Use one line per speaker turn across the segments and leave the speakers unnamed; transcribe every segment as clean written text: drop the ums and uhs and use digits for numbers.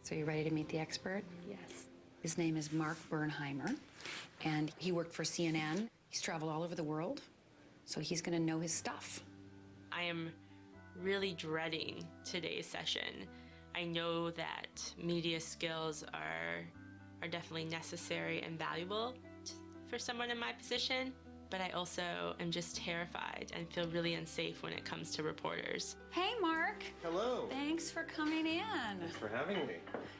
So you ready to meet the expert?
Yes.
His name is Mark Bernheimer, and he worked for CNN. He's traveled all over the world, so he's going to know his stuff.
I am really dreading today's session. I know that media skills are definitely necessary and valuable for someone in my position, but I also am just terrified and feel really unsafe when it comes to reporters.
Hey, Mark.
Hello.
Thanks for coming in.
Thanks for having me.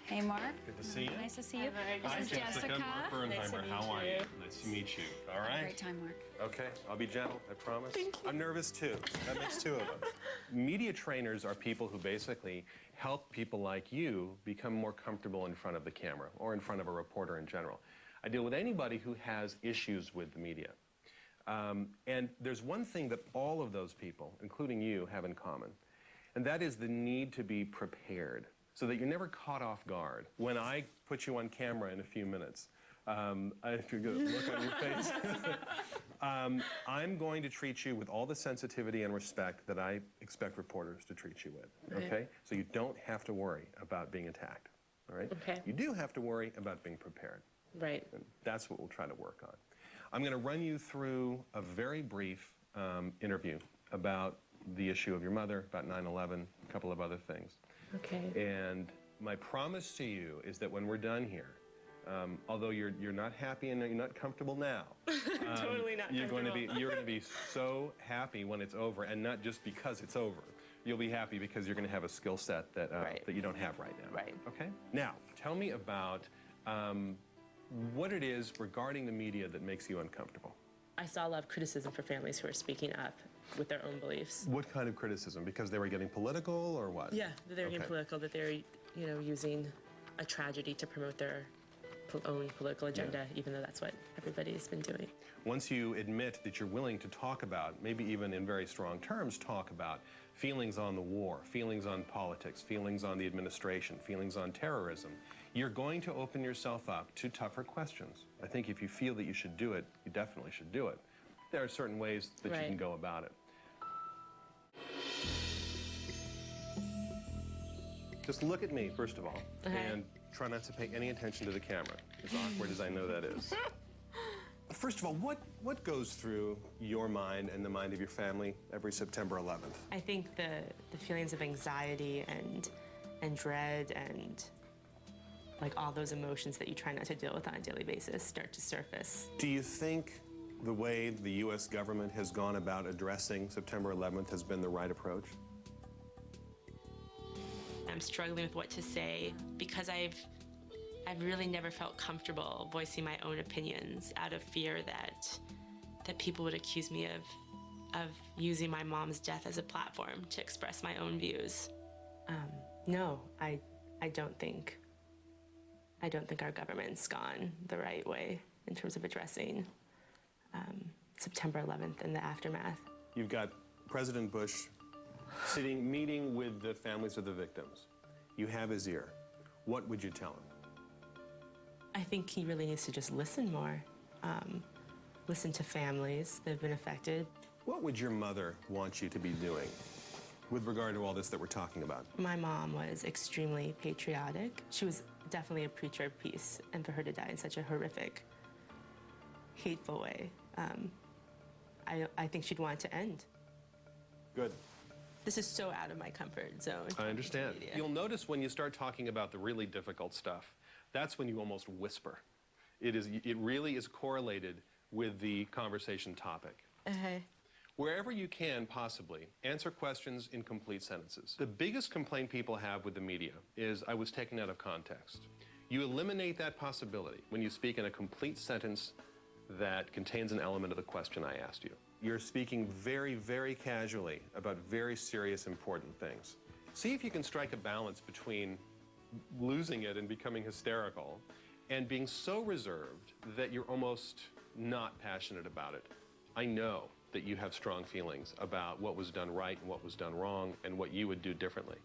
Hey, Mark.
Good to see you.
Nice to see you.
Hi,
This is Jessica.
Mark Bernheimer. How are you? Nice to meet you. All right.
Great time, Mark.
Okay, I'll be gentle, I promise.
Thank you.
I'm nervous too. That makes two of us. Media trainers are people who basically help people like you become more comfortable in front of the camera or in front of a reporter in general. I deal with anybody who has issues with the media. And there's one thing that all of those people, including you, have in common, and that is the need to be prepared so that you're never caught off guard. When I put you on camera in a few minutes, if you're going to look on your face, I'm going to treat you with all the sensitivity and respect that I expect reporters to treat you with, okay? So you don't have to worry about being attacked, all right?
Okay.
You do have to worry about being prepared.
Right.
And that's what we'll try to work on. I'm going to run you through a very brief interview about the issue of your mother, about 9/11, a couple of other things.
Okay.
And my promise to you is that when we're done here, although you're not happy and you're not comfortable now,
Totally not
you're going to be so happy when it's over, and not just because it's over. You'll be happy because you're going to have a skill set that that you don't have right now.
Right.
Okay. Now, tell me about what it is regarding the media that makes you uncomfortable.
I saw a lot of criticism for families who are speaking up with their own beliefs.
What kind of criticism? Because they were getting political, or what?
Yeah, that they're getting political, that they're, using a tragedy to promote their own political agenda, even though that's what everybody's been doing.
Once you admit that you're willing to talk about, maybe even in very strong terms, talk about feelings on the war, feelings on politics, feelings on the administration, feelings on terrorism, you're going to open yourself up to tougher questions. I think if you feel that you should do it, you definitely should do it. There are certain ways that you can go about it. Just look at me, first of all, and try not to pay any attention to the camera, as awkward as I know that is. First of all, what goes through your mind and the mind of your family every September 11th?
I think the feelings of anxiety and dread and like all those emotions that you try not to deal with on a daily basis start to surface.
Do you think the way the U.S. government has gone about addressing September 11th has been the right approach?
I'm struggling with what to say because I've really never felt comfortable voicing my own opinions out of fear that people would accuse me of using my mom's death as a platform to express my own views. No, I don't think our government's gone the right way in terms of addressing September 11th and the aftermath.
You've got President Bush meeting with the families of the victims. You have his ear. What would you tell him?
I think he really needs to just listen more. Listen to families that have been affected.
What would your mother want you to be doing with regard to all this that we're talking about?
My mom was extremely patriotic. She was definitely a preacher of peace, and for her to die in such a horrific, hateful way, I think she'd want it to end.
Good.
This is so out of my comfort zone.
I understand. You'll notice when you start talking about the really difficult stuff, that's when you almost whisper. It really is correlated with the conversation topic. Wherever you can, possibly, answer questions in complete sentences. The biggest complaint people have with the media is, I was taken out of context. You eliminate that possibility when you speak in a complete sentence that contains an element of the question I asked you. You're speaking very, very casually about very serious, important things. See if you can strike a balance between losing it and becoming hysterical and being so reserved that you're almost not passionate about it. I know that you have strong feelings about what was done right and what was done wrong and what you would do differently.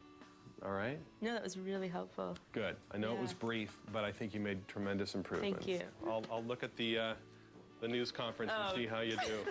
All right?
No, that was really helpful.
Good. I know it was brief, but I think you made tremendous improvements.
Thank you.
I'll look at the news conference and see how you do.